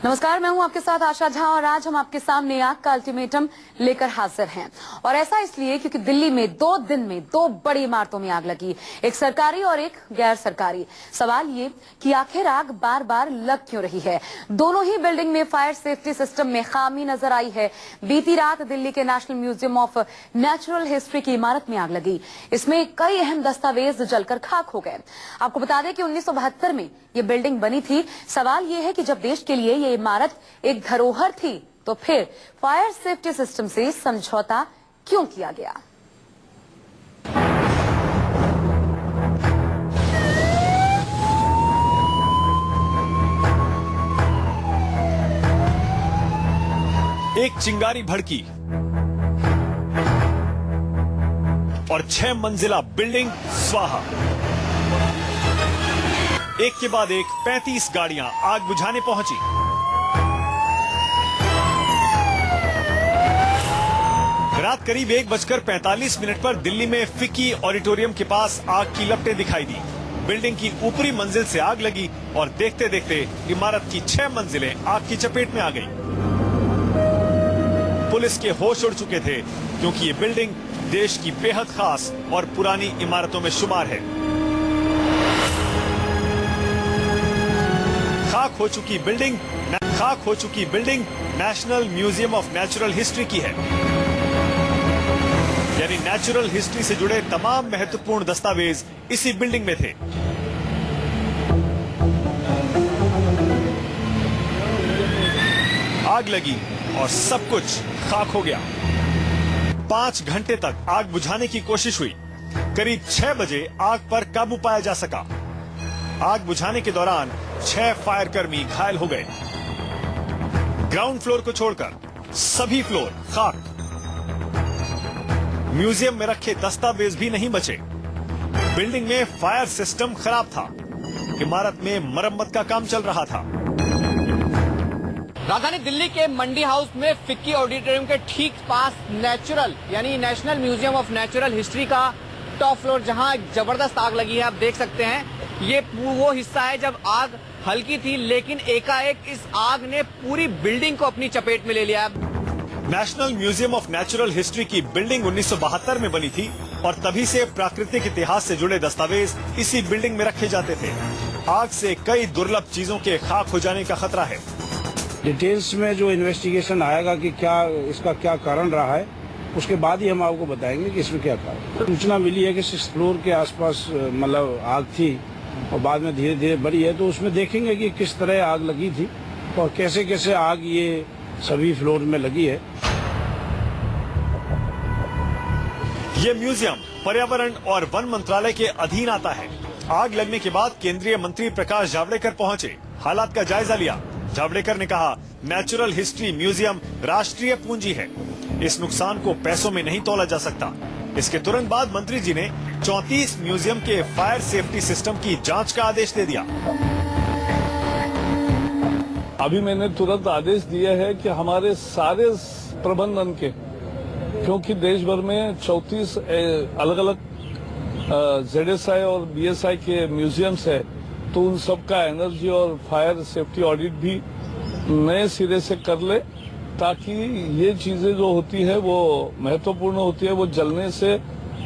नमस्कार, मैं हूं आपके साथ आशा झा और आज हम आपके सामने आग का अल्टीमेटम लेकर हाजिर हैं। और ऐसा इसलिए क्योंकि दिल्ली में 2 दिन में 2 बड़ी इमारतों में आग लगी, एक सरकारी और एक गैर सरकारी। सवाल ये कि आखिर आग बार बार लग क्यों रही है। दोनों ही बिल्डिंग में फायर सेफ्टी सिस्टम में खामी नजर आई है। बीती रात दिल्ली के national Museum of Natural history की इमारत में आग लगी। इसमें कई अहम दस्तावेज जलकर खाक हो गए। आपको बता दें कि 1972 में ये बिल्डिंग बनी थी। सवाल ये है कि जब देश के लिए ये इमारत एक धरोहर थी तो फिर फायर सेफ्टी सिस्टम से समझौता क्यों किया गया। एक चिंगारी भड़की और 6 मंजिला बिल्डिंग स्वाहा। एक के बाद एक 35 गाड़ियां आग बुझाने पहुंची। रात करीब 1:45 पर दिल्ली में फिक्की ऑडिटोरियम के पास आग की लपटें दिखाई दी। बिल्डिंग की ऊपरी मंजिल से आग लगी और देखते देखते इमारत की 6 मंजिलें आग की चपेट में आ गईं। पुलिस के होश उड़ चुके थे क्योंकि ये बिल्डिंग देश की बेहद खास और पुरानी इमारतों में शुमार है। खाक हो चुकी building national Museum of Natural history की है, यानी नेचुरल हिस्ट्री से जुड़े तमाम महत्वपूर्ण दस्तावेज इसी बिल्डिंग में थे। आग लगी और सब कुछ खाक हो गया। 5 घंटे तक आग बुझाने की कोशिश हुई। करीब 6 बजे आग पर काबू पाया जा सका। आग बुझाने के दौरान 6 फायर कर्मी घायल हो गए। ग्राउंड फ्लोर को छोड़कर सभी फ्लोर खाक। म्यूजियम में रखे दस्तावेज भी नहीं बचे। बिल्डिंग में फायर सिस्टम खराब था। इमारत में मरम्मत का काम चल रहा था। राजधानी दिल्ली के मंडी हाउस में फिक्की ऑडिटोरियम के ठीक पास National Museum of Natural History का टॉप फ्लोर, जहां एक जबरदस्त आग लगी है। आप देख सकते हैं ये वो हिस्सा है जब आग हल्की थी, लेकिन एकाएक इस आग ने पूरी बिल्डिंग को अपनी चपेट में ले लिया। National Museum of Natural history की बिल्डिंग 1972 में बनी थी और तभी से प्राकृतिक इतिहास से जुड़े दस्तावेज इसी बिल्डिंग में रखे जाते थे। आग से कई दुर्लभ चीजों के खाक हो जाने का खतरा है। डिटेल्स में जो इन्वेस्टिगेशन आएगा कि क्या इसका क्या कारण रहा है, उसके बाद ही हम आपको बताएंगे कि इसमें क्या कारण। सूचना मिली है कि 6 फ्लोर के आसपास मतलब आग थी और बाद में धीरे धीरे बढ़ी है, तो उसमें देखेंगे कि किस तरह आग लगी थी और कैसे कैसे आग ये सभी फ्लोर में लगी है। ये म्यूजियम पर्यावरण और वन मंत्रालय के अधीन आता है। आग लगने के बाद केंद्रीय मंत्री प्रकाश जावड़ेकर पहुंचे, हालात का जायजा लिया। जावड़ेकर ने कहा, नेचुरल हिस्ट्री म्यूजियम राष्ट्रीय पूंजी है, इस नुकसान को पैसों में नहीं तोला जा सकता। इसके तुरंत बाद मंत्री जी ने 34 म्यूजियम के फायर सेफ्टी सिस्टम की जांच का आदेश दे दिया। अभी मैंने तुरंत आदेश दिया है कि हमारे सारे प्रबंधन के, क्योंकि देश भर में 34 अलग अलग ZSI और BSI के म्यूजियम्स है, तो उन सब का एनर्जी और फायर सेफ्टी ऑडिट भी नए सिरे से कर ले, ताकि ये चीजें जो होती है वो महत्वपूर्ण होती है। वो जलने से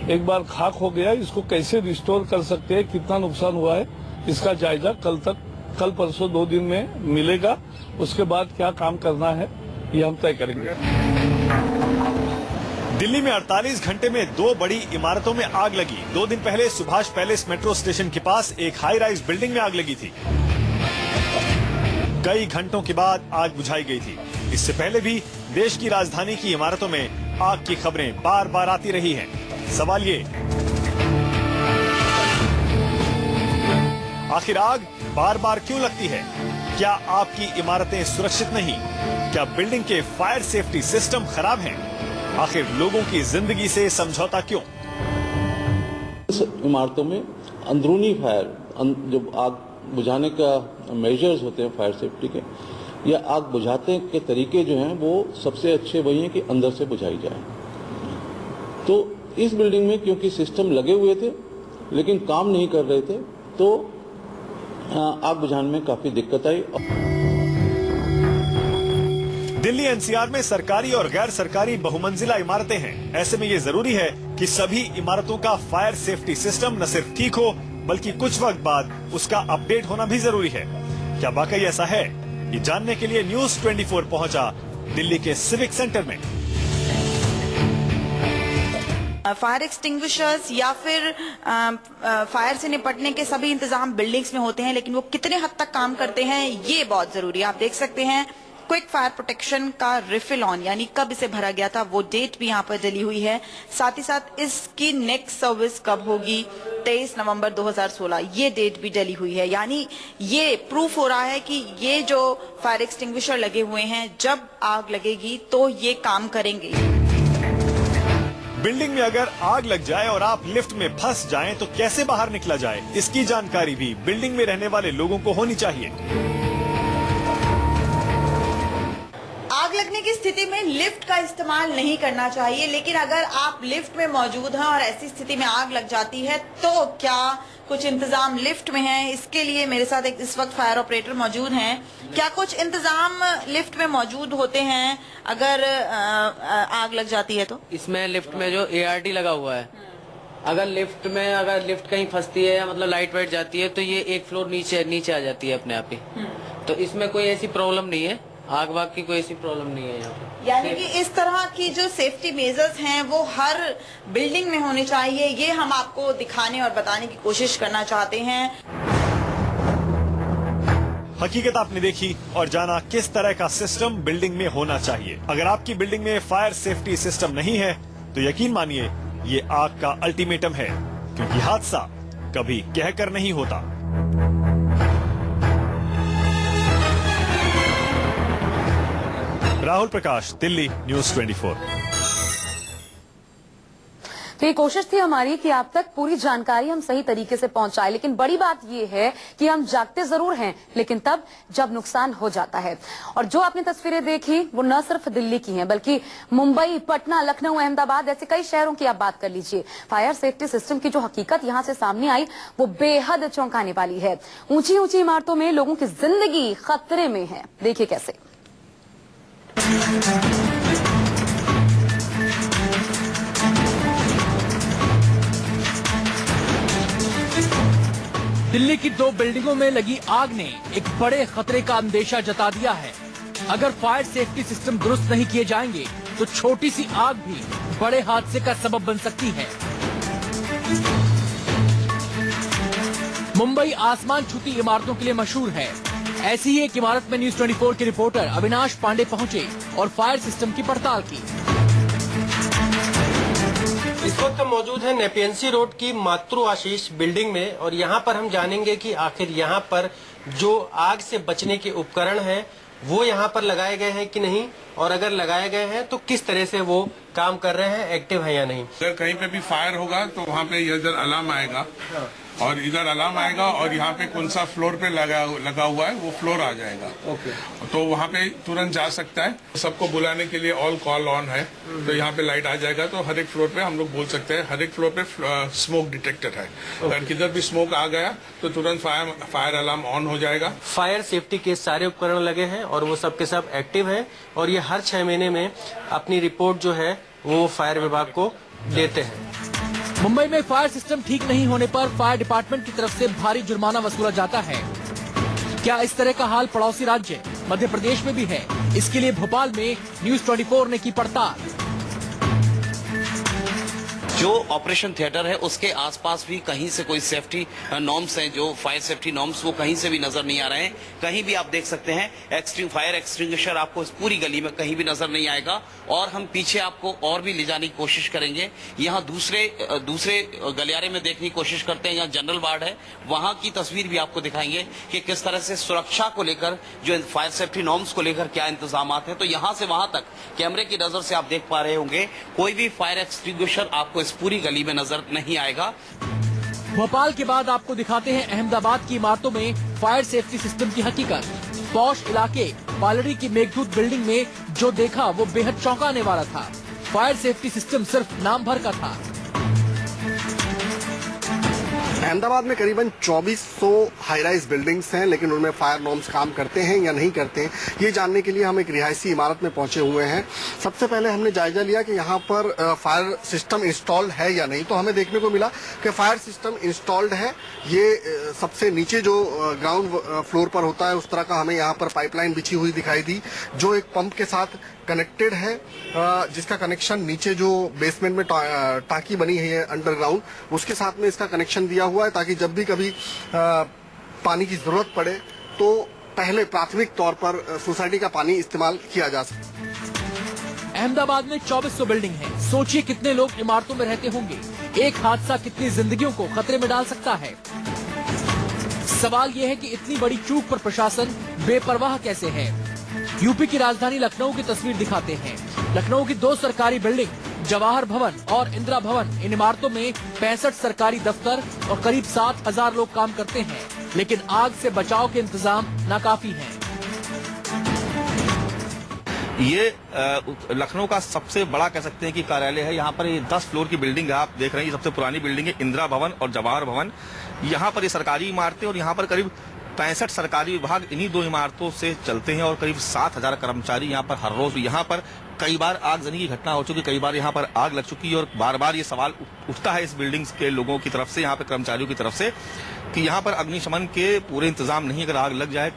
एक बार खाक हो गया, इसको कैसे रिस्टोर कर सकते हैं, कितना नुकसान हुआ है, इसका जायजा कल परसों 2 दिन में मिलेगा। उसके बाद क्या काम करना है ये हम तय करेंगे। दिल्ली में 48 घंटे में 2 बड़ी इमारतों में आग लगी। 2 दिन पहले सुभाष पैलेस मेट्रो स्टेशन के पास एक हाई राइज बिल्डिंग में आग लगी थी। कई घंटों के बाद आग बुझाई गई थी। इससे पहले भी देश की राजधानी की इमारतों में आग की खबरें बार बार आती रही हैं। सवाल ये, आखिर आग बार बार क्यों लगती है? क्या आपकी इमारतें सुरक्षित नहीं? क्या बिल्डिंग के फायर सेफ्टी सिस्टम खराब हैं? आखिर लोगों की जिंदगी से समझौता क्यों? इस इमारतों में अंदरूनी फायर, जो आग बुझाने का मेजर्स होते हैं फायर सेफ्टी के, या आग बुझाने के तरीके जो हैं वो सबसे अच्छे वही हैं कि अंदर से बुझाई जाए। तो इस बिल्डिंग में क्योंकि सिस्टम लगे हुए थे लेकिन काम नहीं कर रहे थे, तो आग बुझाने में काफी दिक्कत आई। दिल्ली एनसीआर में सरकारी और गैर सरकारी बहुमंजिला इमारतें हैं। ऐसे में ये जरूरी है कि सभी इमारतों का फायर सेफ्टी सिस्टम न सिर्फ ठीक हो बल्कि कुछ वक्त बाद उसका अपडेट होना भी जरूरी है। क्या वाकई ऐसा है? ये जानने के लिए न्यूज 24 पहुंचा दिल्ली के सिविक सेंटर में। फायर एक्सटिंग्विशर्स या फिर फायर से निपटने के सभी इंतजाम बिल्डिंग्स में होते हैं, लेकिन वो कितने हद तक काम करते हैं ये बहुत जरूरी है। आप देख सकते हैं क्विक फायर प्रोटेक्शन का रिफिल ऑन यानी कब इसे भरा गया था वो डेट भी यहाँ पर डली हुई है। साथ ही साथ इसकी नेक्स्ट सर्विस कब होगी 23 नवंबर 2016 ये डेट भी डली हुई है। यानी ये प्रूफ हो रहा है कि ये जो फायर एक्सटिंग्विशर लगे हुए हैं जब आग लगेगी तो ये काम करेंगे। बिल्डिंग में अगर आग लग जाए और आप लिफ्ट में फंस जाएं तो कैसे बाहर निकला जाए, इसकी जानकारी भी बिल्डिंग में रहने वाले लोगों को होनी चाहिए। आग लगने की स्थिति में लिफ्ट का इस्तेमाल नहीं करना चाहिए, लेकिन अगर आप लिफ्ट में मौजूद हैं और ऐसी स्थिति में आग लग जाती है तो क्या कुछ इंतजाम लिफ्ट में हैं? इसके लिए मेरे साथ एक इस वक्त फायर ऑपरेटर मौजूद हैं। क्या कुछ इंतजाम लिफ्ट में मौजूद होते हैं अगर आग लग जाती है तो? इसमें लिफ्ट में जो ART लगा हुआ है, अगर लिफ्ट कहीं फंसती है या मतलब लाइट वाइट जाती है तो ये एक फ्लोर नीचे आ जाती है अपने आप ही। तो इसमें कोई ऐसी प्रॉब्लम नहीं है, आग वाग की कोई ऐसी प्रॉब्लम नहीं है यहाँ पे। यानी कि इस तरह की जो सेफ्टी मेजर्स हैं वो हर बिल्डिंग में होने चाहिए, ये हम आपको दिखाने और बताने की कोशिश करना चाहते हैं। हकीकत आपने देखी और जाना किस तरह का सिस्टम बिल्डिंग में होना चाहिए। अगर आपकी बिल्डिंग में फायर सेफ्टी सिस्टम नहीं है तो यकीन मानिए ये आग का अल्टीमेटम है, क्योंकि हादसा कभी कहकर नहीं होता। राहुल प्रकाश, दिल्ली, न्यूज 24। तो ये कोशिश थी हमारी कि आप तक पूरी जानकारी हम सही तरीके से पहुंचाए, लेकिन बड़ी बात ये है कि हम जागते जरूर हैं लेकिन तब जब नुकसान हो जाता है। और जो आपने तस्वीरें देखी वो न सिर्फ दिल्ली की हैं बल्कि मुंबई, पटना, लखनऊ, अहमदाबाद ऐसे कई शहरों की आप बात कर लीजिए। फायर सेफ्टी सिस्टम की जो हकीकत यहाँ से सामने आई वो बेहद चौंकाने वाली है। ऊंची ऊंची इमारतों में लोगों की जिंदगी खतरे में है। देखिए कैसे। दिल्ली की 2 बिल्डिंगों में लगी आग ने एक बड़े खतरे का अंदेशा जता दिया है। अगर फायर सेफ्टी सिस्टम दुरुस्त नहीं किए जाएंगे तो छोटी सी आग भी बड़े हादसे का सबब बन सकती है। मुंबई आसमान छूती इमारतों के लिए मशहूर है। ऐसी ही एक इमारत में न्यूज 24 के रिपोर्टर अविनाश पांडे पहुंचे और फायर सिस्टम की पड़ताल की। इस वक्त हम मौजूद हैं नेपियंसी रोड की मातृ आशीष बिल्डिंग में और यहाँ पर हम जानेंगे कि आखिर यहाँ पर जो आग से बचने के उपकरण हैं वो यहाँ पर लगाए गए हैं कि नहीं, और अगर लगाए गए हैं तो किस तरह से वो काम कर रहे हैं, एक्टिव है या नहीं। अगर कहीं पे भी फायर होगा तो वहाँ पे इधर अलार्म आएगा और इधर अलार्म आएगा और यहाँ पे कौन सा फ्लोर पे लगा हुआ है वो फ्लोर आ जाएगा। ओके। तो वहाँ पे तुरंत जा सकता है। सबको बुलाने के लिए ऑल कॉल ऑन है, तो यहाँ पे लाइट आ जाएगा। तो हर एक फ्लोर पे हम लोग बोल सकते हैं, हर एक फ्लोर पे स्मोक डिटेक्टर है। अगर किधर भी स्मोक आ गया तो तुरंत फायर अलार्म ऑन हो जाएगा। फायर सेफ्टी के सारे उपकरण लगे हैं और वो सब के सब एक्टिव है और ये हर 6 महीने में अपनी रिपोर्ट जो है वो फायर विभाग को देते हैं। मुंबई में फायर सिस्टम ठीक नहीं होने पर फायर डिपार्टमेंट की तरफ से भारी जुर्माना वसूला जाता है। क्या इस तरह का हाल पड़ोसी राज्य मध्य प्रदेश में भी है? इसके लिए भोपाल में न्यूज 24 ने की पड़ताल। जो ऑपरेशन थिएटर है उसके आसपास भी कहीं से कोई सेफ्टी नॉर्म्स हैं, जो फायर सेफ्टी नॉर्म्स, वो कहीं से भी नजर नहीं आ रहे हैं। कहीं भी आप देख सकते हैं फायर एक्सटिंग्विशर आपको इस पूरी गली में कहीं भी नजर नहीं आएगा। और हम पीछे आपको और भी ले जाने की कोशिश करेंगे। यहाँ दूसरे गलियारे में देखने की कोशिश करते हैं, यहाँ जनरल वार्ड है, वहां की तस्वीर भी आपको दिखाएंगे कि किस तरह से सुरक्षा को लेकर, जो फायर सेफ्टी नॉर्म्स को लेकर क्या इंतजाम हैं। तो यहाँ से वहां तक कैमरे की नजर से आप देख पा रहे होंगे कोई भी फायर एक्सटिंग्विशर आपको इस पूरी गली में नजर नहीं आएगा। भोपाल के बाद आपको दिखाते हैं अहमदाबाद की इमारतों में फायर सेफ्टी सिस्टम की हकीकत। पॉश इलाके पालड़ी की मेघदूत बिल्डिंग में जो देखा वो बेहद चौंकाने वाला था। फायर सेफ्टी सिस्टम सिर्फ नाम भर का था। अहमदाबाद में करीबन 2400 हाई राइज बिल्डिंग्स हैं, लेकिन उनमें फायर नॉर्म्स काम करते हैं या नहीं करते हैं, ये जानने के लिए हम एक रिहायशी इमारत में पहुंचे हुए हैं। सबसे पहले हमने जायजा लिया कि यहाँ पर फायर सिस्टम इंस्टॉल्ड है या नहीं, तो हमें देखने को मिला कि फायर सिस्टम इंस्टॉल्ड है। ये सबसे नीचे जो ग्राउंड फ्लोर पर होता है उस तरह का हमें यहाँ पर पाइपलाइन बिछी हुई दिखाई दी, जो एक पंप के साथ कनेक्टेड है, जिसका कनेक्शन नीचे जो बेसमेंट में टांकी बनी है अंडरग्राउंड, उसके साथ में इसका कनेक्शन दिया हुआ है, ताकि जब भी कभी पानी की जरूरत पड़े तो पहले प्राथमिक तौर पर सोसाइटी का पानी इस्तेमाल किया जा सके। अहमदाबाद में 2400 बिल्डिंग है। सोचिए कितने लोग इमारतों में रहते होंगे। एक हादसा कितनी जिंदगियों को खतरे में डाल सकता है। सवाल यह है कि इतनी बड़ी चूक पर प्रशासन बेपरवाह कैसे है। यूपी की राजधानी लखनऊ की तस्वीर दिखाते हैं। लखनऊ की 2 सरकारी बिल्डिंग जवाहर भवन और इंदिरा भवन, इन इमारतों में 65 सरकारी दफ्तर और करीब 7000 लोग काम करते हैं, लेकिन आग से बचाव के इंतजाम नाकाफी हैं। ये लखनऊ का सबसे बड़ा कह सकते हैं कि कार्यालय है। यहाँ पर ये 10 फ्लोर की बिल्डिंग है, आप देख रहे हैं। ये सबसे पुरानी बिल्डिंग है, इंदिरा भवन और जवाहर भवन। यहाँ पर ये सरकारी इमारतें, और यहाँ पर करीब 65 सरकारी विभाग इन्हीं 2 इमारतों से चलते हैं, और करीब 7000 कर्मचारी यहाँ पर हर रोज। यहाँ पर कई बार आगजनी की घटना हो चुकी, कई बार यहाँ पर आग लग चुकी है, और बार बार ये सवाल उठता है इस बिल्डिंग्स के लोगों की तरफ से, यहाँ पे कर्मचारियों की तरफ से, कि यहाँ पर अग्निशमन के पूरे इंतजाम नहीं। अगर आग लग जाए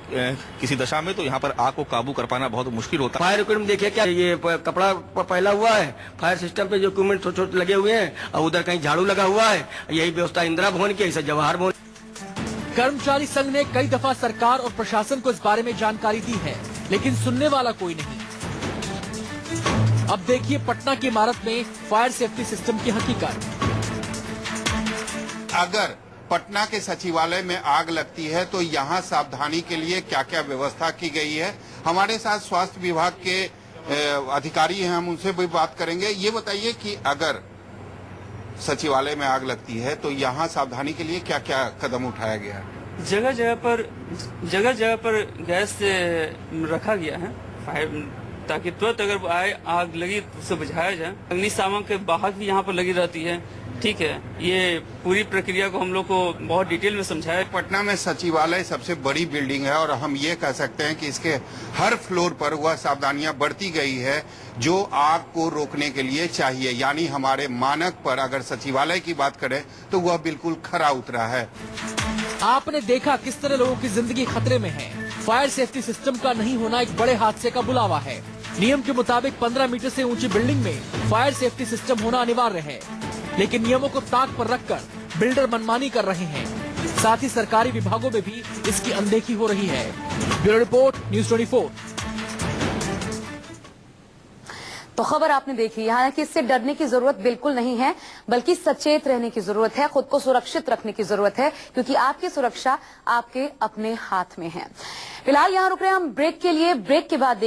किसी दशा में तो यहाँ पर आग को काबू कर पाना बहुत मुश्किल होता है। फायर इक्विपमेंट देखिए, क्या ये कपड़ा फैला हुआ है, फायर सिस्टम पे जो इक्विपमेंट छोटे छोटे लगे हुए हैं, और उधर कहीं झाड़ू लगा हुआ है। यही व्यवस्था इंदिरा भवन की, ऐसा जवाहर भवन। कर्मचारी संघ ने कई दफा सरकार और प्रशासन को इस बारे में जानकारी दी है, लेकिन सुनने वाला कोई नहीं। अब देखिए पटना की इमारत में फायर सेफ्टी सिस्टम की हकीकत। अगर पटना के सचिवालय में आग लगती है तो यहाँ सावधानी के लिए क्या क्या व्यवस्था की गई है। हमारे साथ स्वास्थ्य विभाग के अधिकारी हैं, हम उनसे भी बात करेंगे। ये बताइए कि अगर सचिवालय में आग लगती है तो यहाँ सावधानी के लिए क्या क्या कदम उठाया गया है। जगह जगह पर गैस रखा गया है फायर, ताकि तुरंत अगर आग लगी तो उसे बुझाया जाए। अग्निशामक के वाहक भी यहाँ पर लगी रहती है। ठीक है, ये पूरी प्रक्रिया को हम लोग को बहुत डिटेल में समझाया। पटना में सचिवालय सबसे बड़ी बिल्डिंग है, और हम ये कह सकते हैं कि इसके हर फ्लोर पर वह सावधानियां बरती गई है जो आग को रोकने के लिए चाहिए। यानी हमारे मानक पर अगर सचिवालय की बात करें तो वह बिल्कुल खरा उतरा है। आपने देखा किस तरह लोगों की जिंदगी खतरे में है। फायर सेफ्टी सिस्टम का नहीं होना एक बड़े हादसे का बुलावा है। नियम के मुताबिक 15 मीटर से ऊंची बिल्डिंग में फायर सेफ्टी सिस्टम होना अनिवार्य है, लेकिन नियमों को ताक पर रखकर बिल्डर मनमानी कर रहे हैं। साथ ही सरकारी विभागों में भी इसकी अनदेखी हो रही है। Bureau report, news 24। तो खबर आपने देखी। हालांकि इससे डरने की जरूरत बिल्कुल नहीं है, बल्कि सचेत रहने की जरूरत है, खुद को सुरक्षित रखने की जरूरत है, क्योंकि आपकी सुरक्षा आपके अपने हाथ में है। फिलहाल यहाँ रुक रहे हैं हम ब्रेक के लिए। ब्रेक के बाद